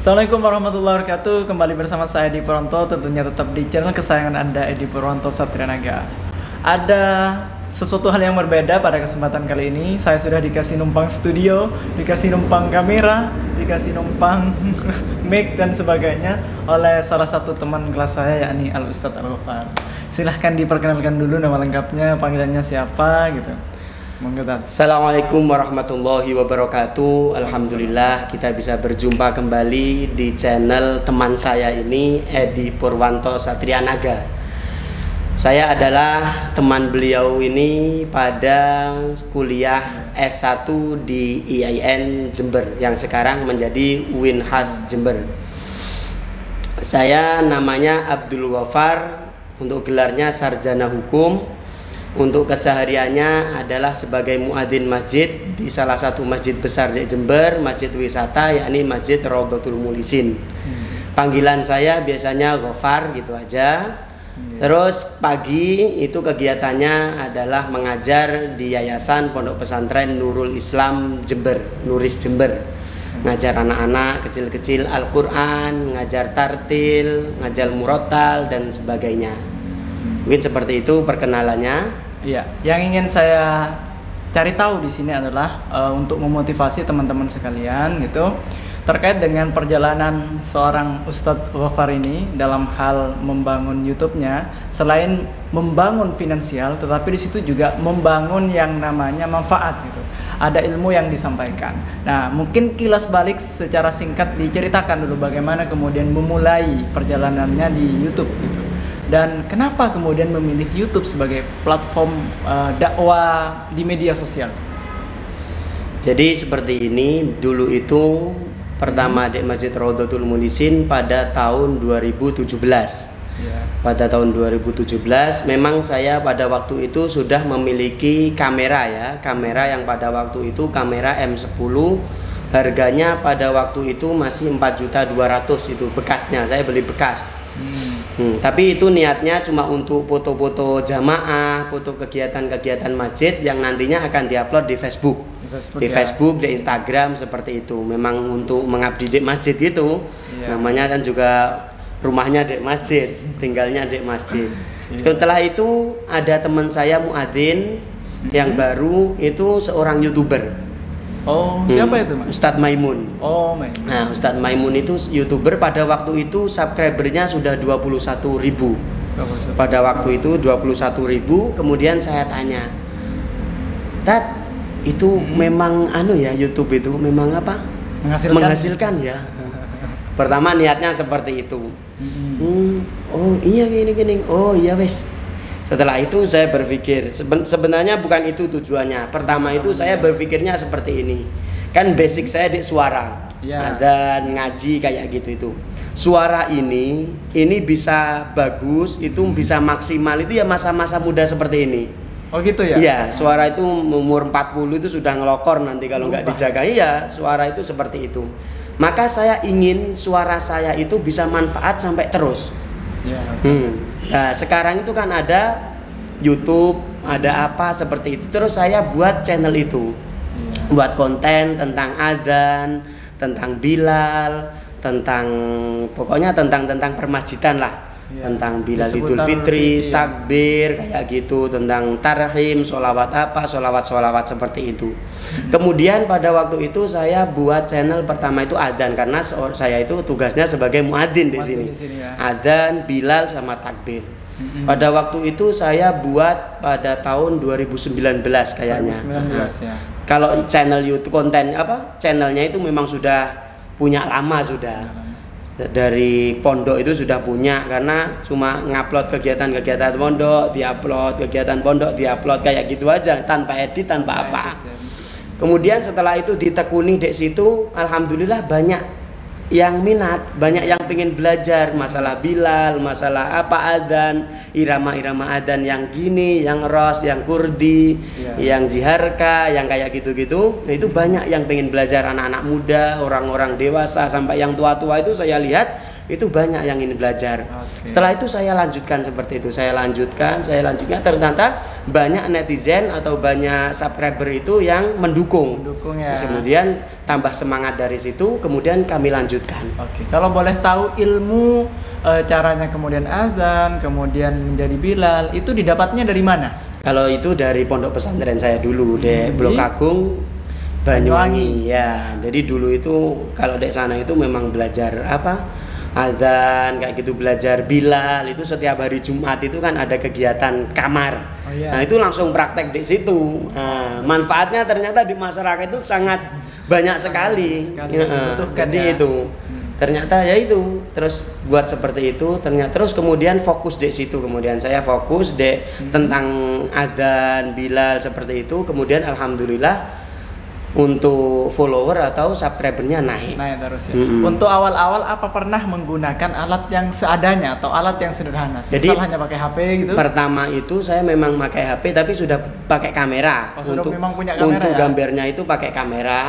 Assalamualaikum warahmatullahi wabarakatuh. Kembali bersama saya Edi Purwanto, tentunya tetap di channel kesayangan Anda, Edi Purwanto Satria Naga. Ada sesuatu hal yang berbeda pada kesempatan kali ini. Saya sudah dikasih numpang studio, dikasih numpang kamera, dikasih numpang mic dan sebagainya oleh salah satu teman kelas saya, yakni Al Ustadz Al Ghafar. Silahkan diperkenalkan dulu nama lengkapnya, panggilannya siapa gitu. Assalamualaikum warahmatullahi wabarakatuh. Alhamdulillah kita bisa berjumpa kembali di channel teman saya ini, Edi Purwanto Satria Naga. Saya adalah teman beliau ini pada kuliah S1 di IAIN Jember yang sekarang menjadi Winhas Jember. Saya namanya Abdul Ghafar, untuk gelarnya sarjana hukum. Untuk kesehariannya adalah sebagai muadzin masjid di salah satu masjid besar di Jember, masjid wisata, yakni Masjid Raudhatul Mulisin. Panggilan saya biasanya Ghafar gitu aja. Terus pagi itu kegiatannya adalah mengajar di Yayasan Pondok Pesantren Nurul Islam Jember, Nuris Jember. Ngajar anak-anak kecil-kecil Al-Quran, ngajar tartil, ngajar murotal dan sebagainya. Mungkin seperti itu perkenalannya. Iya, yang ingin saya cari tahu di sini adalah untuk memotivasi teman-teman sekalian gitu terkait dengan perjalanan seorang Ustadz Ghafar ini dalam hal membangun YouTube-nya. Selain membangun finansial, tetapi di situ juga membangun yang namanya manfaat gitu. Ada ilmu yang disampaikan. Nah, mungkin kilas balik secara singkat diceritakan dulu bagaimana kemudian memulai perjalanannya di YouTube gitu. Dan kenapa kemudian memilih YouTube sebagai platform dakwah di media sosial? Jadi seperti ini, dulu itu pertama di Masjid Raudhatul Mulisin pada tahun 2017. Pada tahun 2017 memang saya pada waktu itu sudah memiliki kamera ya, kamera yang pada waktu itu kamera M10, harganya pada waktu itu masih 4.200.000 itu bekasnya, saya beli bekas. Tapi itu niatnya cuma untuk foto-foto jamaah, foto kegiatan-kegiatan masjid yang nantinya akan diupload di Facebook, Facebook, di Instagram seperti itu. Memang untuk mengabdi di masjid gitu, namanya kan juga rumahnya di masjid, tinggalnya di masjid. Setelah itu ada teman saya muadzin yang baru itu seorang YouTuber. Oh, siapa itu, Mas? Ustadz Maimun. Oh, Maimun. Nah, Ustadz Maimun itu YouTuber, pada waktu itu subscribernya sudah 21.000. Pada waktu itu 21.000. Kemudian saya tanya, "Tat, itu memang ya YouTube itu memang apa? Menghasilkan ya?" Pertama niatnya seperti itu. Oh iya gini. Oh iya wes. Setelah itu saya berpikir sebenarnya bukan itu tujuannya. Pertama itu saya berpikirnya seperti ini. Kan basic saya di suara. Dan ngaji kayak gitu itu. Suara ini bisa bagus, itu bisa maksimal itu ya masa-masa muda seperti ini. Oh gitu ya? Iya, suara itu umur 40 itu sudah ngelokor nanti kalau nggak dijaga. Iya, suara itu seperti itu. Maka saya ingin suara saya itu bisa manfaat sampai terus. Nah, sekarang itu kan ada YouTube, ada apa seperti itu. Terus saya buat channel itu, buat konten tentang adzan, tentang Bilal, tentang pokoknya tentang permasjidan lah. Tentang Bilal Idul Fitri, takbir kayak gitu, tentang tarhim, sholawat apa, sholawat seperti itu. Kemudian pada waktu itu saya buat channel pertama itu adzan, karena saya itu tugasnya sebagai muadzin di sini. Adzan, Bilal sama takbir. Pada waktu itu saya buat pada tahun 2019 kayaknya. 2019 ya. Kalau channel YouTube konten channelnya itu memang sudah punya lama sudah. Dari pondok itu sudah punya, karena cuma ngupload kegiatan-kegiatan pondok, diupload kegiatan pondok, diupload kayak gitu aja tanpa edit, tanpa apa. Kemudian setelah itu ditekuni di situ, alhamdulillah banyak yang minat, banyak yang pengen belajar masalah Bilal, masalah apa adzan, irama-irama adzan yang gini, yang ros, yang kurdi, yang jiharka, yang kayak gitu-gitu. Itu banyak yang pengen belajar, anak-anak muda, orang-orang dewasa sampai yang tua-tua itu saya lihat itu banyak yang ingin belajar. Setelah itu saya lanjutkan seperti itu, saya lanjutkan, ternyata banyak netizen atau banyak subscriber itu yang mendukung ya. Terus kemudian tambah semangat dari situ, kemudian kami lanjutkan. Kalau boleh tahu ilmu caranya kemudian azan, kemudian menjadi Bilal, itu didapatnya dari mana? Kalau itu dari pondok pesantren saya dulu di Blok Agung Banyuwangi ya. Jadi dulu itu kalau di sana itu memang belajar azan kayak gitu, belajar Bilal itu setiap hari Jumat itu kan ada kegiatan kamar. Nah itu langsung praktek di situ. Nah, manfaatnya ternyata di masyarakat itu sangat banyak sekali. Jadi itu ternyata ya itu terus buat seperti itu, terus kemudian fokus di situ, kemudian saya fokus tentang adzan Bilal seperti itu, kemudian alhamdulillah untuk follower atau subscribernya naik terus ya. Untuk awal-awal apa pernah menggunakan alat yang seadanya atau alat yang sederhana? Jadi hanya pakai HP gitu? Pertama itu saya memang pakai HP tapi sudah pakai kamera. Untuk memang punya kamera untuk ya? Gambarnya itu pakai kamera,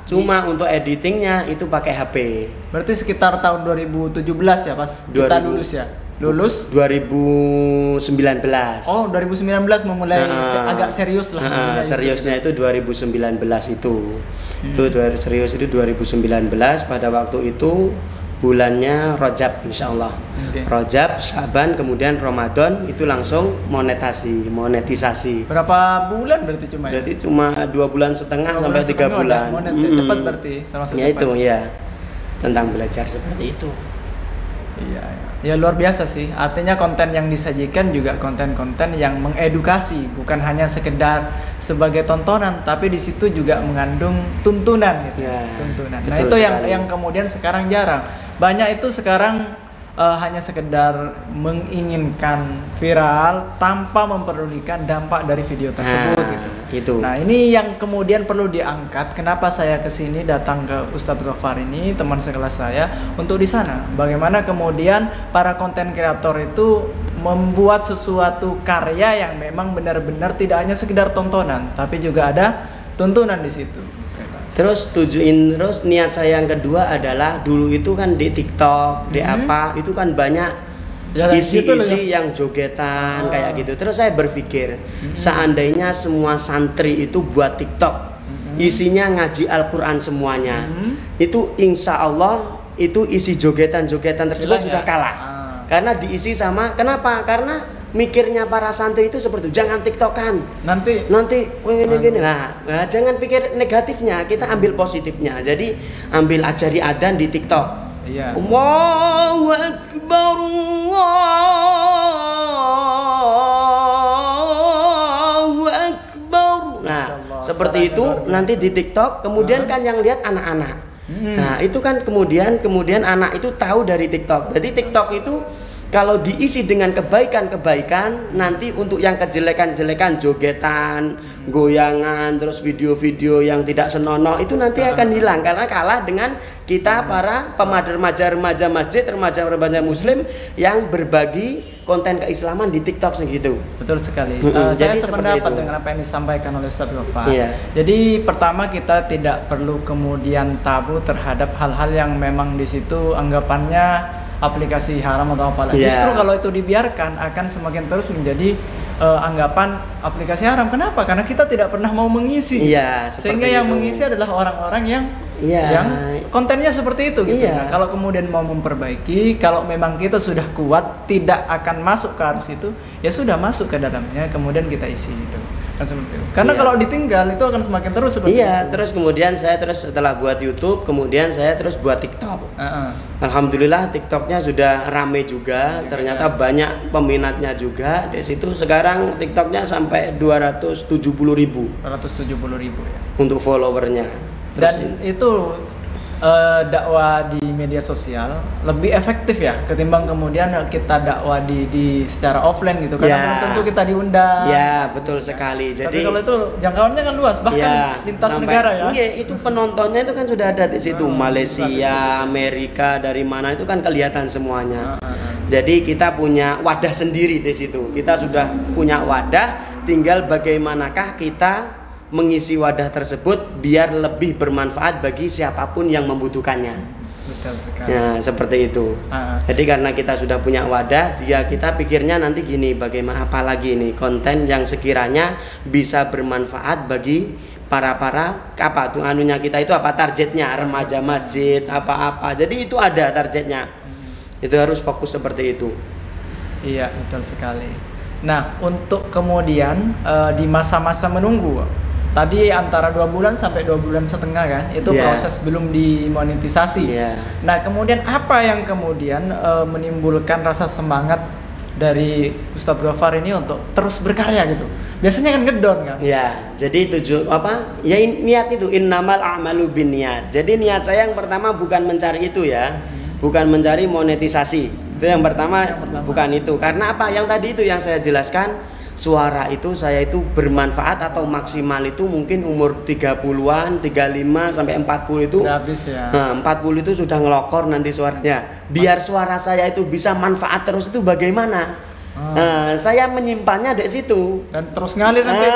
cuma untuk editingnya itu pakai HP. Berarti sekitar tahun 2017 ya pas kita lulus ya? Lulus 2019. Oh, 2019 memulai agak serius lah. Seriusnya itu 2019 itu. Serius itu 2019 pada waktu itu bulannya Rajab insyaallah. Rajab, Syaban, kemudian Ramadan itu langsung monetisasi. Berapa bulan berarti cuma? Berarti cuma 2,5 bulan sampai 3 bulan. Cepat berarti termasuk ya cepat. Itu ya. Tentang belajar seperti itu. Iya. Ya luar biasa sih, artinya konten yang disajikan juga konten-konten yang mengedukasi, bukan hanya sekedar sebagai tontonan, tapi di situ juga mengandung tuntunan gitu. Tuntunan. Nah itu yang kemudian sekarang jarang. Banyak itu sekarang hanya sekedar menginginkan viral tanpa memperdulikan dampak dari video tersebut gitu. Nah ini yang kemudian perlu diangkat. Kenapa saya kesini datang ke Ustadz Ghaffar ini, teman sekelas saya, untuk di sana. Bagaimana kemudian para konten kreator itu membuat sesuatu karya yang memang benar-benar tidak hanya sekedar tontonan, tapi juga ada tuntunan di situ. Terus niat saya yang kedua adalah dulu itu kan di TikTok, di itu kan banyak isi-isi yang jogetan kayak gitu. Terus saya berpikir seandainya semua santri itu buat TikTok, isinya ngaji Al-Quran semuanya, itu insya Allah itu isi jogetan-jogetan tersebut sudah kalah. Karena diisi sama, kenapa? Karena mikirnya para santri itu seperti itu, jangan tiktokan nanti gini. Nah, jangan pikir negatifnya, kita ambil positifnya. Jadi ambil ajari adzan di TikTok. Allahu Akbar, Allahu Akbar. Nah, seperti itu nanti di TikTok, kemudian kan yang lihat anak-anak. Nah, itu kan kemudian anak itu tahu dari TikTok. Jadi TikTok itu kalau diisi dengan kebaikan-kebaikan, nanti untuk yang kejelekan-jelekan, jogetan, goyangan, terus video-video yang tidak senonoh itu nanti akan hilang karena kalah dengan kita para remaja masjid, remaja muslim yang berbagi konten keislaman di TikTok segitu. Betul sekali. Saya sependapat dengan apa yang disampaikan oleh Ustadz Ghaffar. Jadi pertama kita tidak perlu kemudian tabu terhadap hal-hal yang memang di situ anggapannya aplikasi haram atau apalah. Justru kalau itu dibiarkan akan semakin terus menjadi anggapan aplikasi haram. Kenapa? Karena kita tidak pernah mau mengisi. Sehingga yang mengisi adalah orang-orang yang kontennya seperti itu gitu. Nah, kalau kemudian mau memperbaiki, kalau memang kita sudah kuat tidak akan masuk ke arus itu, ya sudah masuk ke dalamnya, kemudian kita isi itu. Kan seperti itu. Karena kalau ditinggal itu akan semakin terus seperti itu. Terus kemudian saya setelah buat YouTube, kemudian saya terus buat TikTok. Alhamdulillah TikToknya sudah rame juga, ternyata banyak peminatnya juga di situ. Sekarang TikToknya sampai 270.000. 270.000 ya. Untuk followernya. Dan itu dakwah di media sosial lebih efektif ya ketimbang kemudian kita dakwah di secara offline gitu, karena belum tentu kita diundang. Betul sekali. Jadi tapi kalau itu jangkauannya kan luas, bahkan lintas negara ya. Itu penontonnya itu kan sudah ada di situ, Malaysia, Amerika, dari mana itu kan kelihatan semuanya. Jadi kita punya wadah sendiri di situ. Kita sudah punya wadah, tinggal bagaimanakah kita mengisi wadah tersebut biar lebih bermanfaat bagi siapapun yang membutuhkannya. Betul sekali. Ya, seperti itu. Jadi karena kita sudah punya wadah, kita pikirnya nanti gini, bagaimana apalagi nih konten yang sekiranya bisa bermanfaat bagi para apa tuh anunya kita itu apa targetnya, remaja masjid apa-apa. Jadi itu ada targetnya. Itu harus fokus seperti itu. Iya, betul sekali. Nah, untuk kemudian di masa-masa menunggu, tadi antara 2 bulan sampai 2 bulan setengah kan, itu proses belum dimonetisasi. Nah, kemudian apa yang kemudian menimbulkan rasa semangat dari Ustadz Gofar ini untuk terus berkarya gitu? Biasanya kan ngedon kan? Ya, jadi niat itu innamal a'malu binniyat. Jadi niat saya yang pertama bukan mencari itu ya, bukan mencari monetisasi. Itu yang pertama, bukan itu. Karena apa? Yang tadi itu yang saya jelaskan, suara itu saya itu bermanfaat atau maksimal itu mungkin umur 30-an, 35 sampai 40 itu. Udah habis ya. Nah, 40 itu sudah ngelokor nanti suaranya. Biar suara saya itu bisa manfaat terus itu bagaimana? Saya menyimpannya di situ dan terus ngalir nanti.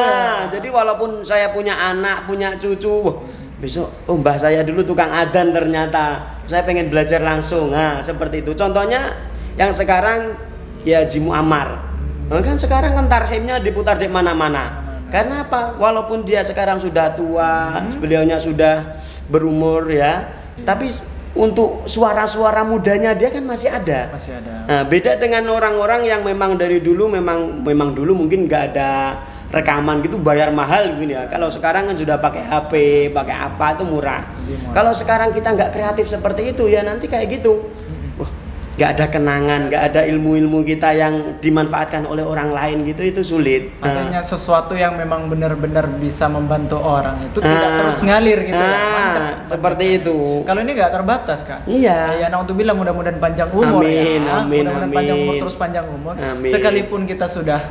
Jadi walaupun saya punya anak, punya cucu, besok mbah saya dulu tukang adzan ternyata. Saya pengen belajar langsung. Nah, seperti itu. Contohnya yang sekarang ya Jimu Ammar. Kan sekarang kan tarhimnya diputar di mana-mana. Karena apa? Walaupun dia sekarang sudah tua, beliaunya sudah berumur ya, tapi untuk suara-suara mudanya dia kan masih ada. Masih ada. Nah, beda dengan orang-orang yang memang dari dulu memang dulu mungkin nggak ada rekaman gitu, bayar mahal gini ya. Kalau sekarang kan sudah pakai HP, pakai apa itu murah. Kalau sekarang kita nggak kreatif seperti itu ya nanti kayak gitu. Nggak ada kenangan, nggak ada ilmu-ilmu kita yang dimanfaatkan oleh orang lain gitu, itu sulit. Makanya sesuatu yang memang benar-benar bisa membantu orang itu tidak terus ngalir gitu ya. Mantap. Seperti itu. Kalau ini nggak terbatas kan? Iya. Ya naudzubillah, mudah-mudahan panjang umur. Amin, ya. amin, Mudah-mudahan amin. panjang umur terus panjang umur. Amin. Sekalipun kita sudah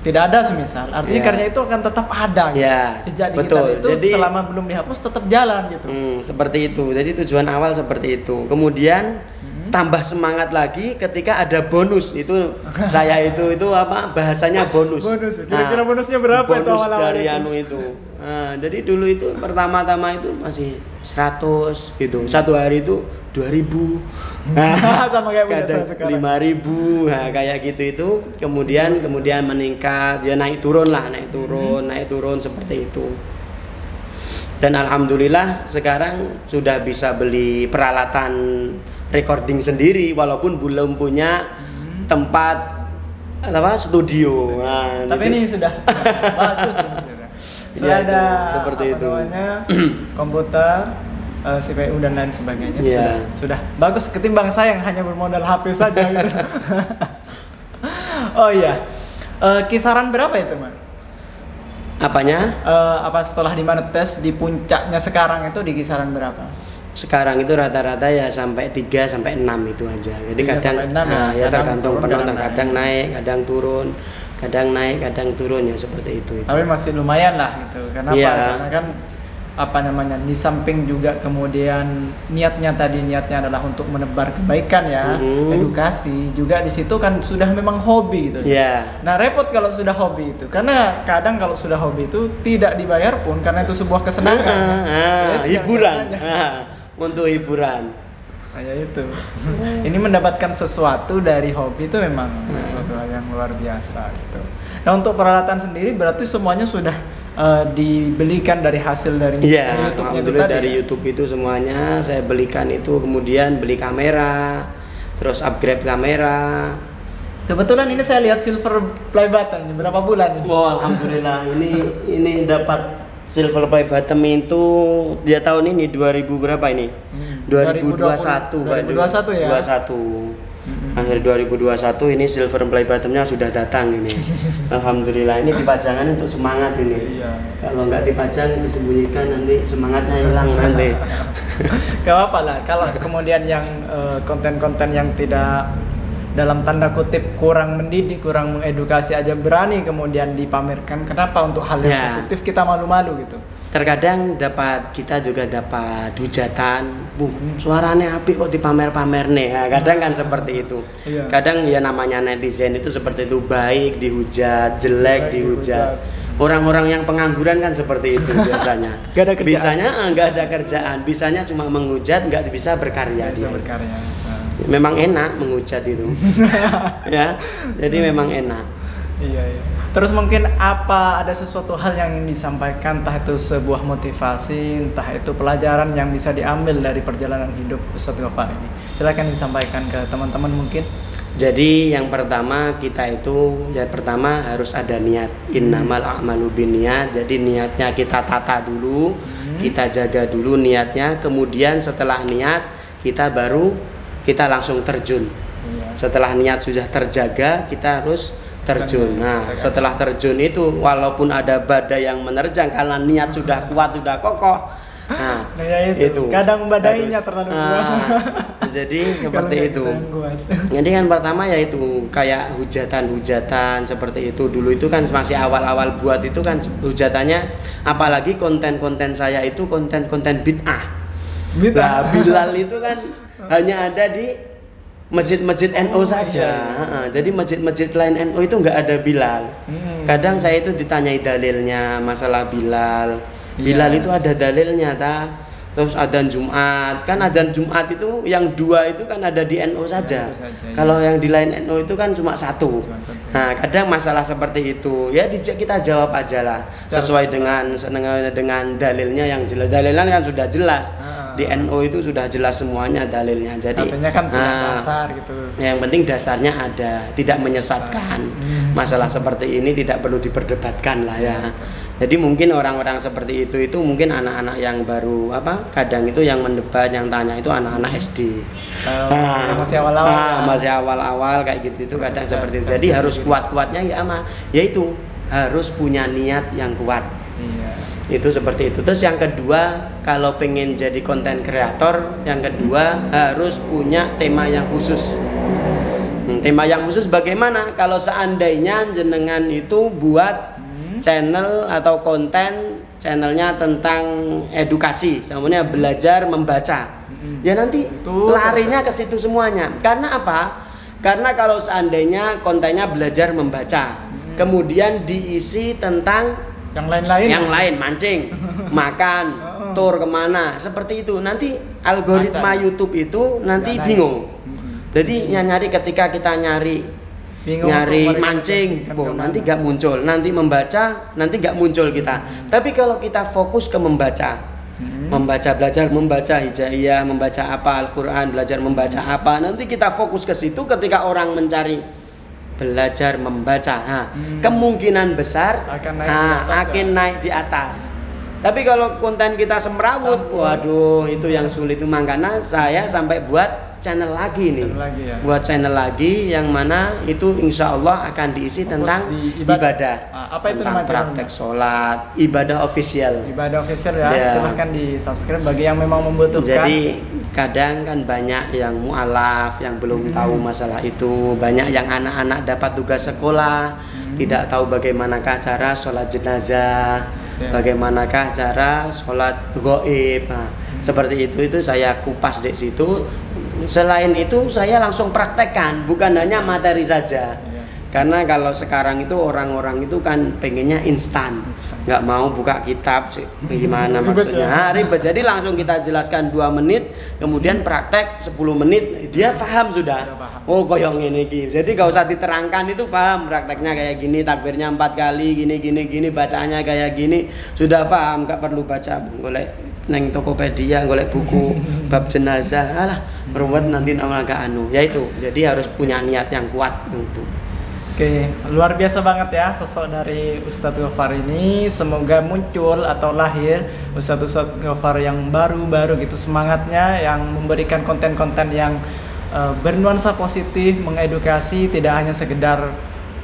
tidak ada semisal, artinya karya itu akan tetap ada gitu. Jejak digital itu jadi, selama belum dihapus tetap jalan gitu. Seperti itu. Jadi tujuan awal seperti itu. Kemudian tambah semangat lagi ketika ada bonus. Itu saya itu apa bahasanya bonus. Bonus. Kira-kira bonusnya berapa bonus itu awal-awal dari anu itu. Jadi dulu itu pertama-tama itu masih 100 gitu. Satu hari itu 2000. Sama kayak kadang 5000. Nah, kayak gitu itu. Kemudian meningkat, ya naik turun seperti itu. Dan alhamdulillah sekarang sudah bisa beli peralatan recording sendiri walaupun belum punya tempat studio. Nah, tapi gitu. Ini sudah bagus ini sudah ada seperti itu. Komputer, CPU dan lain sebagainya. Sudah bagus ketimbang saya yang hanya bermodal HP saja gitu. Oh iya. Kisaran berapa itu, Man? Apanya? Apa setelah dimonetis di puncaknya sekarang itu di kisaran berapa? Sekarang itu rata-rata ya sampai 3 sampai 6 itu aja. Jadi kadang ya tergantung penonton, kadang naik, kadang turun, kadang naik, kadang turun ya seperti itu. Tapi masih lumayan lah gitu. Kenapa? Karena kan di samping juga kemudian niatnya adalah untuk menebar kebaikan ya, edukasi juga di situ kan sudah memang hobi gitu. Nah, repot kalau sudah hobi itu. Karena kadang kalau sudah hobi itu tidak dibayar pun karena itu sebuah kesenangan. Hiburan. Untuk hiburan. Ya itu. Ini mendapatkan sesuatu dari hobi itu memang sesuatu yang luar biasa gitu. Nah, untuk peralatan sendiri berarti semuanya sudah dibelikan dari hasil dari YouTube-nya itu tadi. Dari YouTube itu semuanya saya belikan itu, kemudian beli kamera, terus upgrade kamera. Kebetulan ini saya lihat silver play button berapa bulan ini? Alhamdulillah ini dapat silver play button itu dia tahun ini 2000 berapa ini? 2021 ya. 21. Akhir 2021 ini silver play button-nya sudah datang ini. Alhamdulillah, ini dipajangan untuk semangat ini. Kalau nggak dipajang disembunyikan nanti semangatnya hilang nanti. Gak apa-apa lah kalau kemudian yang konten-konten yang tidak dalam tanda kutip kurang mendidik, kurang mengedukasi aja berani kemudian dipamerkan. Kenapa untuk hal yang positif kita malu-malu gitu? Terkadang kita juga dapat hujatan, suaranya apik kok dipamer-pamer nih. Nah, kadang kan seperti itu. Kadang ya namanya netizen itu seperti itu, baik dihujat, jelek dihujat. Orang-orang yang pengangguran kan seperti itu biasanya. Gak ada kerjaan. Bisanya nggak ada kerjaan, bisanya cuma menghujat, nggak bisa berkarya. Bisa berkarya. Memang enak menghujat itu, ya. Jadi memang enak. Iya. Terus mungkin ada sesuatu hal yang ingin disampaikan, entah itu sebuah motivasi, entah itu pelajaran yang bisa diambil dari perjalanan hidup Ustadz Ghaffar ini. Silakan disampaikan ke teman-teman mungkin. Jadi yang pertama kita itu pertama harus ada niat. Innamal a'malu binniyat. Jadi niatnya kita tata dulu, kita jaga dulu niatnya. Kemudian setelah niat kita langsung terjun. Setelah niat sudah terjaga, kita harus terjun. Nah, setelah terjun itu walaupun ada badai yang menerjang, karena niat sudah kuat, sudah kokoh. Nah, ya itu. Kadang badainya terlalu kuat. Jadi seperti itu. Jadi kan pertama yaitu kayak hujatan seperti itu. Dulu itu kan masih awal-awal buat itu kan hujatannya, apalagi konten-konten saya itu konten-konten bid'ah. Nah, Bilal itu kan hanya ada di masjid-masjid NU saja. Jadi masjid-masjid lain NU itu nggak ada Bilal. Kadang saya itu ditanyai dalilnya masalah Bilal. Bilal itu ada dalilnya terus adzan Jumat. Kan adzan Jumat itu yang 2 itu kan ada di NU saja. Kalau yang di lain NU itu kan cuma 1. Nah, kadang masalah seperti itu. Ya kita jawab aja lah sesuai dengan dalilnya yang jelas. Dalilnya kan sudah jelas. Di NU itu sudah jelas semuanya dalilnya. Jadi artinya kan dasar gitu. Yang penting dasarnya ada, tidak menyesatkan. Masalah seperti ini tidak perlu diperdebatkan lah ya. Jadi mungkin orang-orang seperti itu mungkin anak-anak yang baru kadang itu yang mendebat, yang tanya itu anak-anak SD. Masih awal-awal. Masih awal-awal kayak gitu itu kadang seperti itu. Jadi harus kuat-kuatnya yaitu harus punya niat yang kuat. Itu seperti itu. Terus yang kedua, kalau pengen jadi konten kreator, yang kedua harus punya tema yang khusus. Tema yang khusus bagaimana? Kalau seandainya jenengan itu buat channel atau konten channelnya tentang edukasi, namanya belajar membaca, ya nanti larinya ke situ semuanya. Karena apa? Karena kalau seandainya kontennya belajar membaca, kemudian diisi tentang yang lain mancing, makan, tur kemana, seperti itu, nanti algoritma YouTube itu nanti bingung. Jadi nyari ketika kita nyari mancing, nanti nggak muncul, nanti membaca, nanti nggak muncul kita. Tapi kalau kita fokus ke membaca, belajar membaca hijaiyah, membaca apa Al-Quran, belajar membaca apa, nanti kita fokus ke situ. Ketika orang mencari belajar membaca, kemungkinan besar akan naik di atas. Tapi kalau konten kita semrawut, waduh itu yang sulit. Itu makanya saya sampai buat channel lagi nih, buat channel lagi yang mana itu insya Allah akan diisi tentang ibadah. Apa itu tentang praktek sholat, ibadah official. Ibadah official ya. Silahkan di subscribe bagi yang memang membutuhkan. Jadi kadang kan banyak yang mualaf yang belum tahu masalah itu, banyak yang anak-anak dapat tugas sekolah tidak tahu bagaimanakah cara sholat jenazah, bagaimanakah cara sholat gaib. Seperti itu saya kupas di situ. Selain itu saya langsung praktekkan, bukan hanya materi saja. Karena kalau sekarang itu orang-orang itu kan pengennya instan, nggak mau buka kitab sih, gimana maksudnya? Ribet. Jadi langsung kita jelaskan 2 menit, kemudian praktek 10 menit, dia paham sudah. Oh koyong ini gitu. Jadi gak usah diterangkan, itu paham prakteknya kayak gini, takbirnya 4 kali, gini, bacaannya kayak gini, sudah paham, nggak perlu baca golek neng Tokopedia, golek buku bab jenazah, alah ruwet nanti namanya ya itu. Jadi harus punya niat yang kuat gitu. Oke, luar biasa banget ya sosok dari Ustadz Ghaffar ini. Semoga muncul atau lahir Ustadz Ghaffar yang baru-baru gitu, semangatnya yang memberikan konten-konten yang bernuansa positif, mengedukasi, tidak hanya sekedar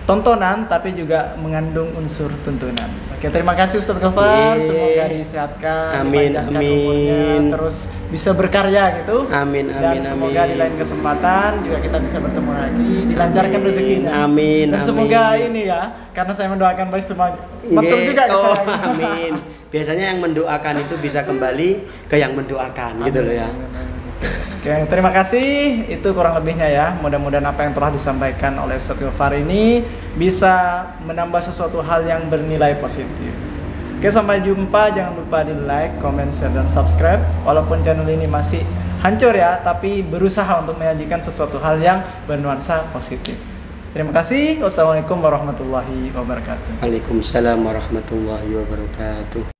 tontonan tapi juga mengandung unsur tuntunan. Oke, terima kasih Ustadz Ghaffar. Semoga disehatkan, dipanjangkan umurnya, terus bisa berkarya gitu. Amin. Dan semoga di lain kesempatan juga kita bisa bertemu lagi, dilancarkan rezekinya. Amin. Dan semoga ini ya, karena saya mendoakan baik semua betul juga ke saya. Amin. Biasanya yang mendoakan itu bisa kembali ke yang mendoakan gitu loh ya. Oke, terima kasih. Itu kurang lebihnya ya. Mudah-mudahan apa yang telah disampaikan oleh Ustadz Gofar ini bisa menambah sesuatu hal yang bernilai positif. Oke, sampai jumpa. Jangan lupa di like, comment, share, dan subscribe. Walaupun channel ini masih hancur ya, tapi berusaha untuk menyajikan sesuatu hal yang bernuansa positif. Terima kasih. Wassalamualaikum warahmatullahi wabarakatuh. Waalaikumsalam warahmatullahi wabarakatuh.